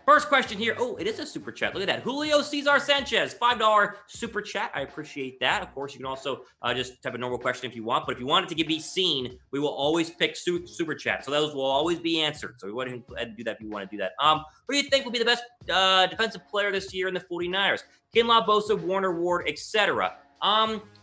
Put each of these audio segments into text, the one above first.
First question here. Oh, it is a super chat. Look at that. Julio Cesar Sanchez, $5 super chat. I appreciate that. Of course, you can also just type a normal question if you want. But if you want it to be seen, we will always pick super chat. So those will always be answered. So we want to do that if you want to do that. What do you think will be the best defensive player this year in the 49ers? Kinlaw, Bosa, Warner, Ward, etc.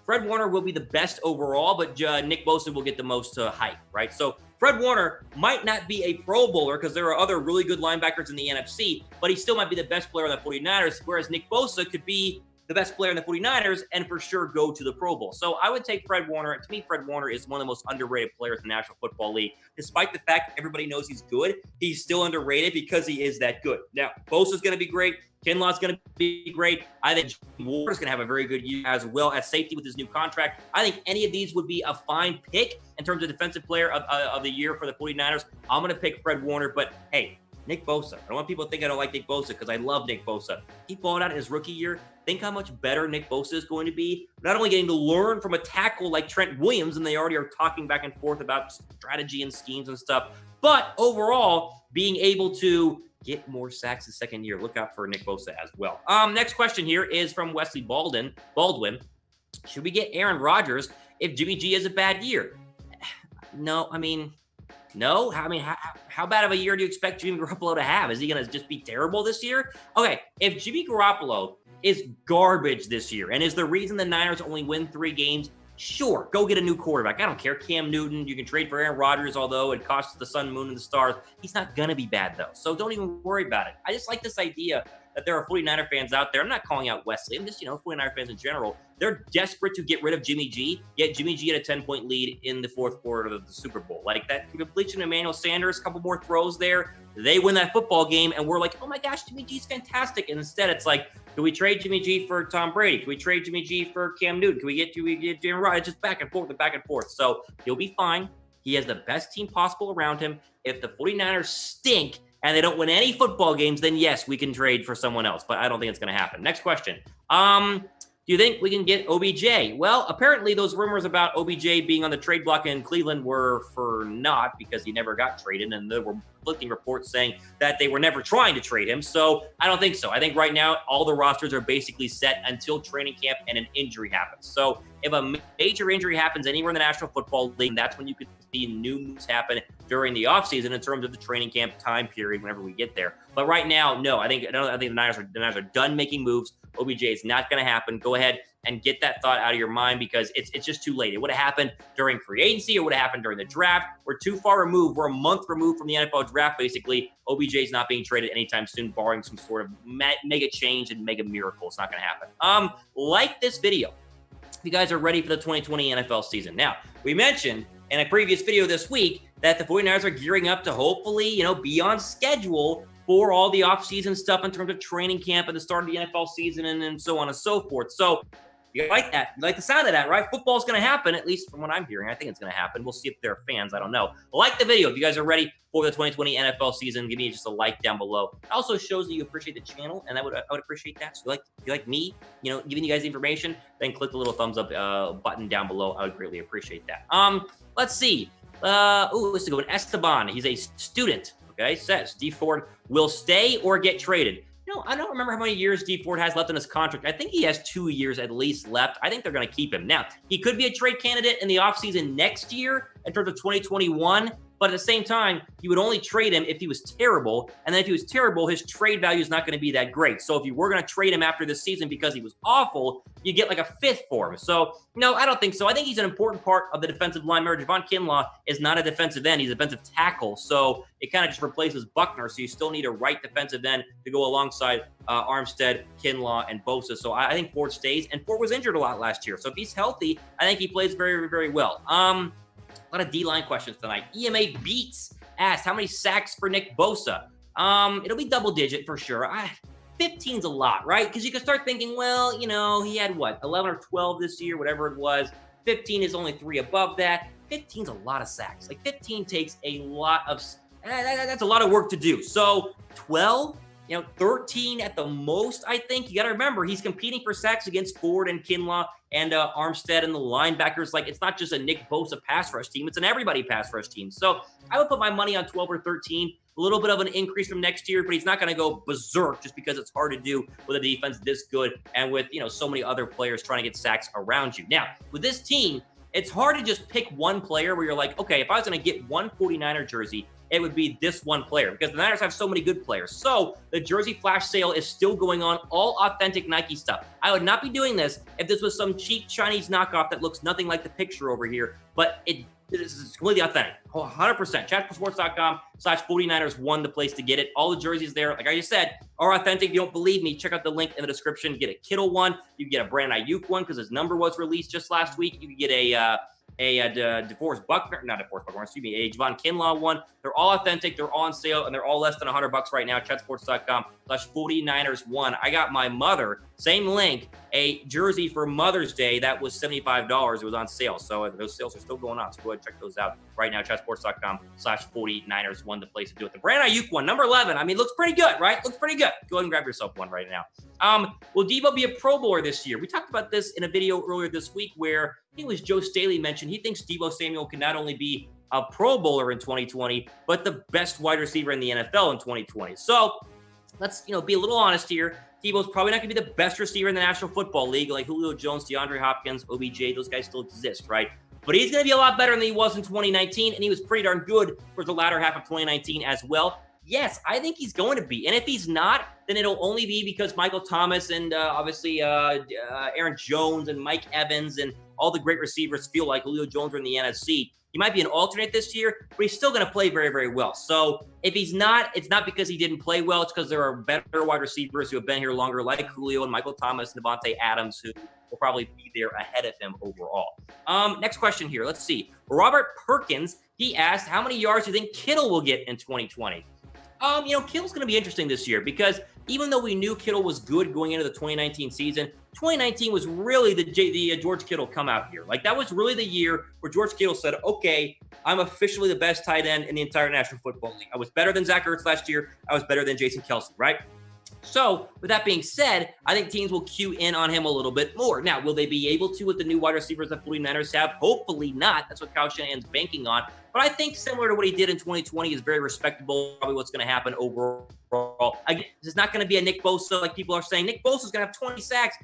Fred Warner will be the best overall, but Nick Bosa will get the most hype, right? So Fred Warner might not be a Pro Bowler because there are other really good linebackers in the NFC, but he still might be the best player in the 49ers, whereas Nick Bosa could be the best player in the 49ers and for sure go to the Pro Bowl. So I would take Fred Warner. To me, Fred Warner is one of the most underrated players in the National Football League. Despite the fact everybody knows he's good, he's still underrated because he is that good. Now, Bosa's going to be great. Kinlaw's going to be great. I think Ward's going to have a very good year as well as safety with his new contract. I think any of these would be a fine pick in terms of defensive player of the year for the 49ers. I'm going to pick Fred Warner, but hey, Nick Bosa. I don't want people to think I don't like Nick Bosa because I love Nick Bosa. He balled out in his rookie year. Think how much better Nick Bosa is going to be. Not only getting to learn from a tackle like Trent Williams, and they already are talking back and forth about strategy and schemes and stuff, but overall being able to get more sacks the second year. Look out for Nick Bosa as well. Next question here is from Wesley Baldwin. Should we get Aaron Rodgers if Jimmy G has a bad year? No. How bad of a year do you expect Jimmy Garoppolo to have? Is he going to just be terrible this year? Okay, if Jimmy Garoppolo is garbage this year and is the reason the Niners only win 3 games, sure, go get a new quarterback. I don't care. Cam Newton, you can trade for Aaron Rodgers, although it costs the sun, moon, and the stars. He's not going to be bad, though, so don't even worry about it. I just like this idea that there are 49er fans out there. I'm not calling out Wesley. I'm just, 49er fans in general. They're desperate to get rid of Jimmy G, yet Jimmy G had a 10-point lead in the fourth quarter of the Super Bowl. Like that completion of Emmanuel Sanders, a couple more throws there. They win that football game, and we're like, oh my gosh, Jimmy G's fantastic. And instead, it's like, can we trade Jimmy G for Tom Brady? Can we trade Jimmy G for Cam Newton? Can we get Aaron Rodgers? Just back and forth. So he'll be fine. He has the best team possible around him. If the 49ers stink and they don't win any football games, then yes, we can trade for someone else. But I don't think it's going to happen. Next question. Do you think we can get OBJ? Well, apparently those rumors about OBJ being on the trade block in Cleveland were for naught because he never got traded, and there were conflicting reports saying that they were never trying to trade him. So I don't think so. I think right now all the rosters are basically set until training camp and an injury happens. So if a major injury happens anywhere in the National Football League, that's when you could see new moves happen during the offseason in terms of the training camp time period whenever we get there. But right now, no. I think the Niners are done making moves. OBJ is not going to happen. Go ahead and get that thought out of your mind because it's just too late. It would have happened during free agency. It would have happened during the draft. We're too far removed. We're a month removed from the NFL draft, basically. OBJ is not being traded anytime soon, barring some sort of mega change and mega miracle. It's not going to happen. Like this video if you guys are ready for the 2020 NFL season. Now, we mentioned in a previous video this week that the 49ers are gearing up to hopefully, be on schedule for all the offseason stuff in terms of training camp and the start of the NFL season and so on and so forth. So you like that. You like the sound of that, right? Football's going to happen, at least from what I'm hearing. I think it's going to happen. We'll see if they're fans. I don't know. Like the video. If you guys are ready for the 2020 NFL season, give me just a like down below. It also shows that you appreciate the channel, and I would appreciate that. So if you like me, giving you guys the information, then click the little thumbs up button down below. I would greatly appreciate that. Let's see. Let's go with Esteban. He's a student. Okay, says Dee Ford will stay or get traded. I don't remember how many years Dee Ford has left in his contract. I think he has 2 years at least left. I think they're going to keep him. Now, he could be a trade candidate in the offseason next year in terms of 2021, but at the same time, you would only trade him if he was terrible, and then if he was terrible, his trade value is not going to be that great. So if you were going to trade him after this season because he was awful, you get like a fifth for him. So, no, I don't think so. I think he's an important part of the defensive line. Remember, Javon Kinlaw is not a defensive end. He's a defensive tackle. So it kind of just replaces Buckner. So you still need a right defensive end to go alongside Armstead, Kinlaw, and Bosa. So I think Ford stays. And Ford was injured a lot last year. So if he's healthy, I think he plays very, very well. A lot of D-line questions tonight. EMA Beats asked, how many sacks for Nick Bosa? It'll be double digit for sure. 15's a lot, right? Because you can start thinking, well, he had 11 or 12 this year, whatever it was. 15 is only 3 above that. 15's a lot of sacks. 15 takes a lot of, that's a lot of work to do. So 12, 13 at the most, I think. You got to remember, he's competing for sacks against Ford and Kinlaw and Armstead and the linebackers. Like, it's not just a Nick Bosa pass rush team. It's an everybody pass rush team. So I would put my money on 12 or 13. A little bit of an increase from next year, but he's not going to go berserk just because it's hard to do with a defense this good and with, so many other players trying to get sacks around you. Now, with this team, it's hard to just pick one player where you're like, okay, if I was going to get one 49er jersey, it would be this one player because the Niners have so many good players. So the jersey flash sale is still going on, all authentic Nike stuff. I would not be doing this if this was some cheap Chinese knockoff that looks nothing like the picture over here, but this is completely authentic, 100%. Chatsports.com/49ers1, the place to get it. All the jerseys there, like I just said, are authentic. If you don't believe me, check out the link in the description. Get a Kittle one. You can get a Brandon Ayuk one because his number was released just last week. You can get a DeForest Buckner, not DeForest Buckner, excuse me, a Javon Kinlaw one. They're all authentic. They're all on sale, and they're all less than $100 right now. Chatsports.com/49ers1. I got my mother, same link, a jersey for Mother's Day that was $75. It was on sale, so those sales are still going on. So go ahead and check those out right now. Chatsports.com/49ers1, the place to do it. The Brandon Ayuk one, number 11. I mean, looks pretty good, right? Looks pretty good. Go ahead and grab yourself one right now. Will Deebo be a Pro Bowler this year? We talked about this in a video earlier this week where I think it was Joe Staley mentioned he thinks Deebo Samuel can not only be a Pro Bowler in 2020, but the best wide receiver in the NFL in 2020. So let's, be a little honest here. Deebo's probably not going to be the best receiver in the National Football League, like Julio Jones, DeAndre Hopkins, OBJ. Those guys still exist, right? But he's going to be a lot better than he was in 2019, and he was pretty darn good for the latter half of 2019 as well. Yes, I think he's going to be. And if he's not, then it'll only be because Michael Thomas and obviously Aaron Jones and Mike Evans and all the great receivers feel like Julio Jones are in the NFC. He might be an alternate this year, but he's still going to play very, very well. So if he's not, it's not because he didn't play well. It's because there are better wide receivers who have been here longer, like Julio and Michael Thomas and Devontae Adams, who will probably be there ahead of him overall. Next question here. Let's see. Robert Perkins, he asked, how many yards do you think Kittle will get in 2020? Kittle's going to be interesting this year because even though we knew Kittle was good going into the 2019 season, 2019 was really the George Kittle come out year. Like, that was really the year where George Kittle said, okay, I'm officially the best tight end in the entire National Football League. I was better than Zach Ertz last year. I was better than Jason Kelce, right? So with that being said, I think teams will cue in on him a little bit more. Now, will they be able to with the new wide receivers that 49ers have? Hopefully not. That's what Kyle Shanahan's banking on. But I think similar to what he did in 2020 is very respectable. Probably what's going to happen overall. Again, this is not going to be a Nick Bosa like people are saying. Nick Bosa is going to have 20 sacks.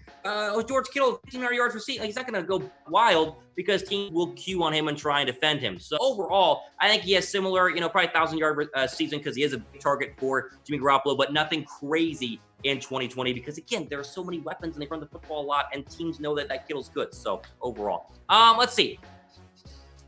George Kittle, 1,500 yards receiving. Like, he's not going to go wild because teams will cue on him and try and defend him. So overall, I think he has similar, probably 1,000-yard season because he is a big target for Jimmy Garoppolo, but nothing crazy in 2020 because, again, there are so many weapons and they run the football a lot and teams know that Kittle's good. So overall, let's see.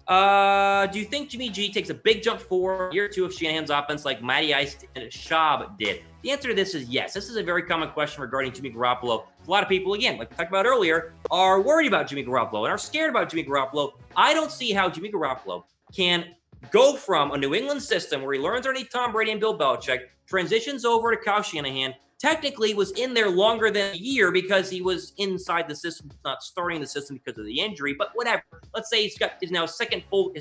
Do you think Jimmy G takes a big jump forward year two of Shanahan's offense like Matty Ice and Schaub did? The answer to this is yes. This is a very common question regarding Jimmy Garoppolo. A lot of people, again, like we talked about earlier, are worried about Jimmy Garoppolo and are scared about Jimmy Garoppolo. I don't see how Jimmy Garoppolo can go from a New England system where he learns underneath Tom Brady and Bill Belichick, transitions over to Kyle Shanahan, technically was in there longer than a year because he was inside the system, not starting the system because of the injury, but whatever. Let's say he's got his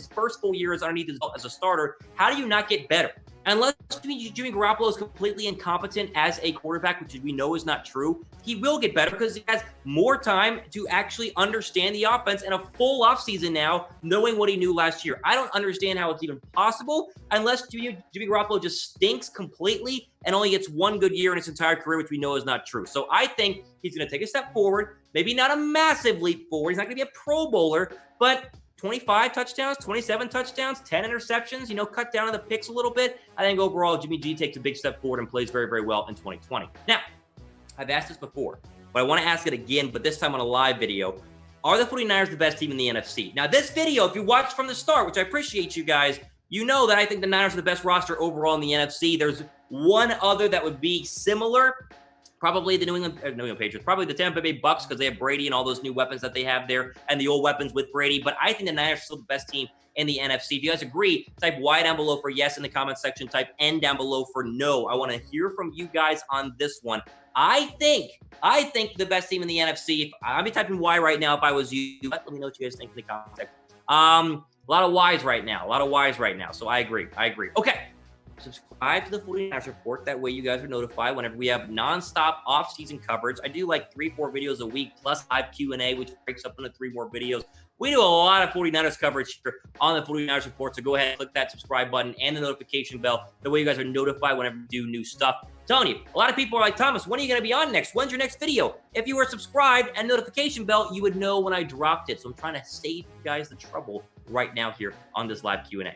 first full year is underneath his belt as a starter. How do you not get better? Unless Jimmy Garoppolo is completely incompetent as a quarterback, which we know is not true, he will get better because he has more time to actually understand the offense and a full offseason now, knowing what he knew last year. I don't understand how it's even possible unless Jimmy Garoppolo just stinks completely and only gets one good year in his entire career, which we know is not true. So I think he's going to take a step forward, maybe not a massive leap forward. He's not going to be a Pro Bowler, but 25 touchdowns, 27 touchdowns, 10 interceptions, cut down on the picks a little bit. I think overall, Jimmy G takes a big step forward and plays very, very well in 2020. Now, I've asked this before, but I want to ask it again, but this time on a live video. Are the 49ers the best team in the NFC? Now, this video, if you watched from the start, which I appreciate you guys, you know that I think the Niners are the best roster overall in the NFC. There's one other that would be similar. Probably the New England Patriots, probably the Tampa Bay Bucks because they have Brady and all those new weapons that they have there and the old weapons with Brady. But I think the Niners are still the best team in the NFC. If you guys agree, type Y down below for yes in the comment section. Type N down below for no. I want to hear from you guys on this one. I think the best team in the NFC. I'd be typing Y right now if I was you. Let me know what you guys think in the comment section. A lot of Ys right now. So I agree. Okay. subscribe to the 49ers Report. That way you guys are notified whenever we have nonstop off-season coverage. I do like 3-4 videos a week plus live Q&A, which breaks up into 3 more videos. We do a lot of 49ers coverage here on the 49ers Report, so go ahead and click that subscribe button and the notification bell. That way you guys are notified whenever we do new stuff. I'm telling you, a lot of people are like, Thomas, when are you going to be on next? When's your next video? If you were subscribed and notification bell, you would know when I dropped it. So I'm trying to save you guys the trouble right now here on this live Q&A.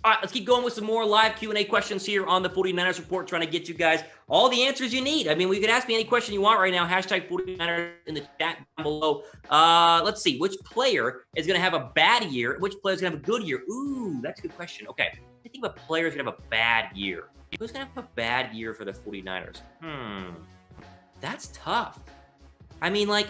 All right, let's keep going with some more live Q&A questions here on the 49ers Report, trying to get you guys all the answers you need. I mean, we could ask me any question you want right now. Hashtag 49ers in the chat down below. Let's see. Which player is going to have a bad year? Which player is going to have a good year? Ooh, that's a good question. Okay. I think a player is going to have a bad year. Who's going to have a bad year for the 49ers? That's tough. I mean, like,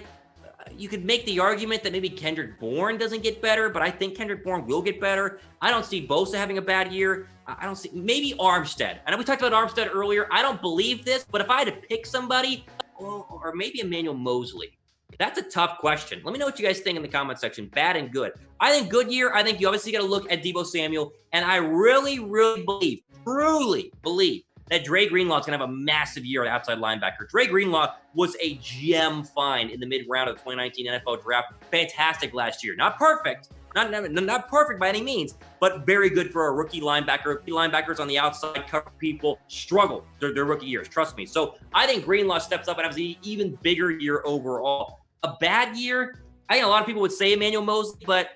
you could make the argument that maybe Kendrick Bourne doesn't get better, but I think Kendrick Bourne will get better. I don't see Bosa having a bad year. I don't see, maybe Armstead. I know we talked about Armstead earlier. I don't believe this, but if I had to pick somebody, or maybe Emmanuel Mosley, that's a tough question. Let me know what you guys think in the comment section, bad and good. I think good year. I think you obviously got to look at Deebo Samuel, and I really, really believe, truly believe, that Dre Greenlaw is going to have a massive year at outside linebacker. Dre Greenlaw was a gem find in the mid-round of the 2019 NFL Draft. Fantastic last year. Not perfect. Not perfect by any means, but very good for a rookie linebacker. Rookie linebackers on the outside cover people struggle their rookie years. Trust me. So I think Greenlaw steps up and has an even bigger year overall. A bad year, I think a lot of people would say Emmanuel Mosley, but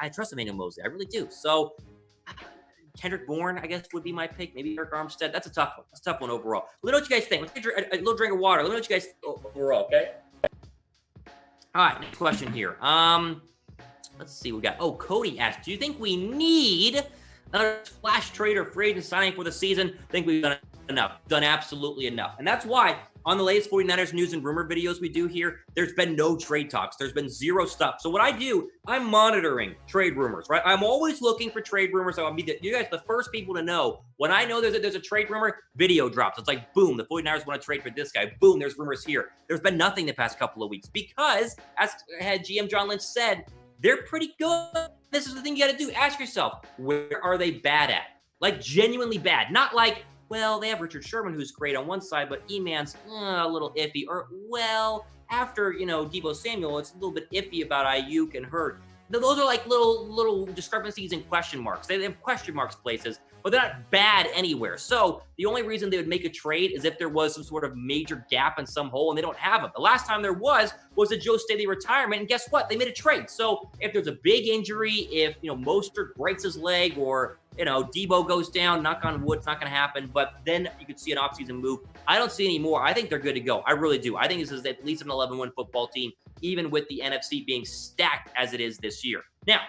I trust Emmanuel Mosley. I really do. So Kendrick Bourne, I guess, would be my pick. Maybe Eric Armstead. That's a tough one. That's a tough one overall. Let me know what you guys think. Let's get a little drink of water. Let me know what you guys think overall, okay? All right, next question here. Let's see. We got, Cody asked, do you think we need another splash trade or free agent signing for the season? I think we've done enough. Done absolutely enough. And that's why on the latest 49ers news and rumor videos we do here, there's been no trade talks. There's been zero stuff. So what I do, I'm monitoring trade rumors, right? I'm always looking for trade rumors. I'll be you guys the first people to know. When I know there's a trade rumor, video drops. It's like, boom, the 49ers want to trade for this guy. Boom, there's rumors here. There's been nothing the past couple of weeks because, as GM John Lynch said, they're pretty good. This is the thing you got to do. Ask yourself, where are they bad at? Like, genuinely bad. Not like, well, they have Richard Sherman, who's great on one side, but E-Man's a little iffy. Or, well, after, Deebo Samuel, it's a little bit iffy about Ayuk and Hurd. Those are like little discrepancies and question marks. They have question marks places, but they're not bad anywhere. So the only reason they would make a trade is if there was some sort of major gap in some hole, and they don't have them. The last time there was a Joe Staley retirement, and guess what? They made a trade. So if there's a big injury, if Mostert breaks his leg, or Deebo goes down, knock on wood, it's not going to happen. But then you could see an offseason move. I don't see any more. I think they're good to go. I really do. I think this is at least an 11-win football team, even with the NFC being stacked as it is this year. Now,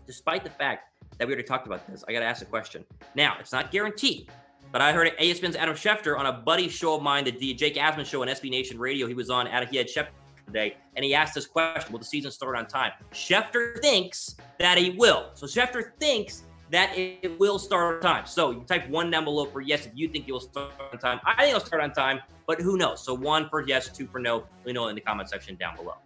despite the fact that we already talked about this, I got to ask a question. Now, it's not guaranteed, but I heard ESPN's Adam Schefter on a buddy show of mine, the Jake Asman show on SB Nation Radio. He was on, he had Schefter today, and he asked this question: will the season start on time? Schefter thinks that he will. So Schefter thinks that it will start on time. So you can type 1 down below for yes if you think it will start on time. I think it'll start on time, but who knows? So 1 for yes, 2 for no. Let me know in the comment section down below.